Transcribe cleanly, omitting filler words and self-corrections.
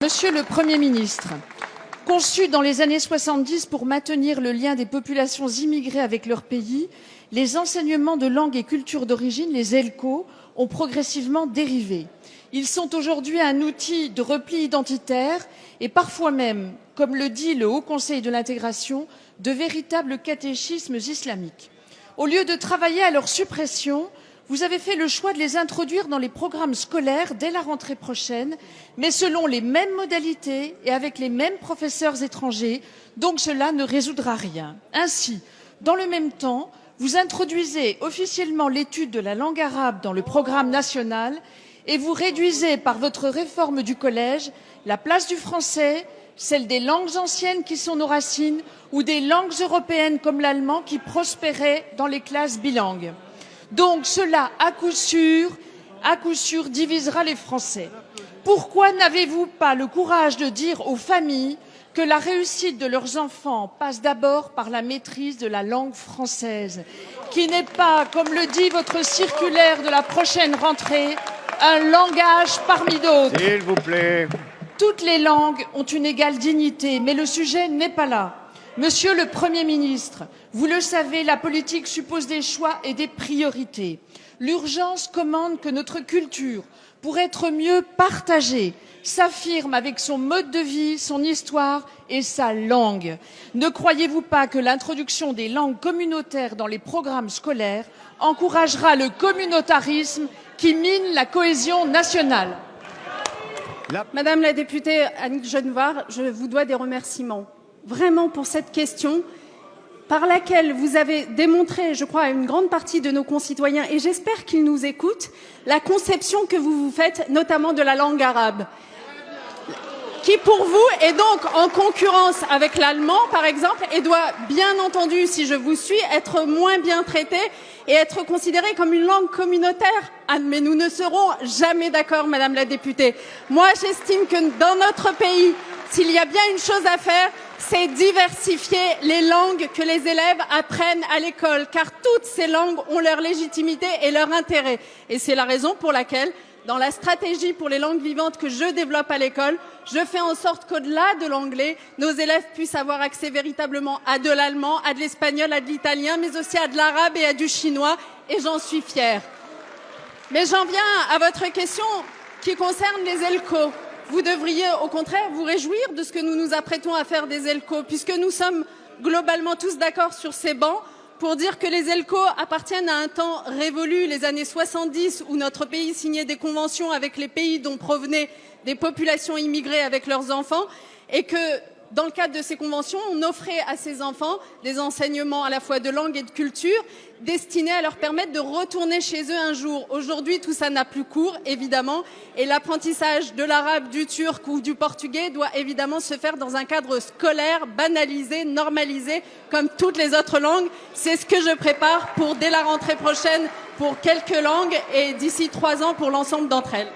Monsieur le Premier ministre, conçus dans les années 70 pour maintenir le lien des populations immigrées avec leur pays, les enseignements de langue et culture d'origine, les ELCO, ont progressivement dérivé. Ils sont aujourd'hui un outil de repli identitaire et parfois même, comme le dit le Haut Conseil de l'intégration, de véritables catéchismes islamiques. Au lieu de travailler à leur suppression, vous avez fait le choix de les introduire dans les programmes scolaires dès la rentrée prochaine, mais selon les mêmes modalités et avec les mêmes professeurs étrangers, donc cela ne résoudra rien. Ainsi, dans le même temps, vous introduisez officiellement l'étude de la langue arabe dans le programme national et vous réduisez par votre réforme du collège la place du français, celle des langues anciennes qui sont nos racines ou des langues européennes comme l'allemand qui prospéraient dans les classes bilingues. Donc cela, à coup sûr, divisera les Français. Pourquoi n'avez-vous pas le courage de dire aux familles que la réussite de leurs enfants passe d'abord par la maîtrise de la langue française, qui n'est pas, comme le dit votre circulaire de la prochaine rentrée, un langage parmi d'autres. S'il vous plaît. Toutes les langues ont une égale dignité, mais le sujet n'est pas là. Monsieur le Premier ministre, vous le savez, la politique suppose des choix et des priorités. L'urgence commande que notre culture, pour être mieux partagée, s'affirme avec son mode de vie, son histoire et sa langue. Ne croyez-vous pas que l'introduction des langues communautaires dans les programmes scolaires encouragera le communautarisme qui mine la cohésion nationale ? Madame la députée Annick Genevard, je vous dois des remerciements. Vraiment pour cette question par laquelle vous avez démontré, je crois, à une grande partie de nos concitoyens, et j'espère qu'ils nous écoutent, la conception que vous vous faites, notamment de la langue arabe, qui pour vous est donc en concurrence avec l'allemand, par exemple, et doit, bien entendu, si je vous suis, être moins bien traitée et être considérée comme une langue communautaire. Ah, mais nous ne serons jamais d'accord, Madame la députée. Moi, j'estime que dans notre pays, s'il y a bien une chose à faire, c'est diversifier les langues que les élèves apprennent à l'école, car toutes ces langues ont leur légitimité et leur intérêt. Et c'est la raison pour laquelle, dans la stratégie pour les langues vivantes que je développe à l'école, je fais en sorte qu'au-delà de l'anglais, nos élèves puissent avoir accès véritablement à de l'allemand, à de l'espagnol, à de l'italien, mais aussi à de l'arabe et à du chinois, et j'en suis fière. Mais j'en viens à votre question qui concerne les ELCO. Vous devriez, au contraire, vous réjouir de ce que nous nous apprêtons à faire des ELCO, puisque nous sommes globalement tous d'accord sur ces bancs pour dire que les ELCO appartiennent à un temps révolu, les années 70, où notre pays signait des conventions avec les pays dont provenaient des populations immigrées avec leurs enfants, et que, dans le cadre de ces conventions, on offrait à ces enfants des enseignements à la fois de langue et de culture destinés à leur permettre de retourner chez eux un jour. Aujourd'hui, tout ça n'a plus cours, évidemment, et l'apprentissage de l'arabe, du turc ou du portugais doit évidemment se faire dans un cadre scolaire, banalisé, normalisé, comme toutes les autres langues. C'est ce que je prépare pour, dès la rentrée prochaine, pour quelques langues et d'ici 3 ans pour l'ensemble d'entre elles.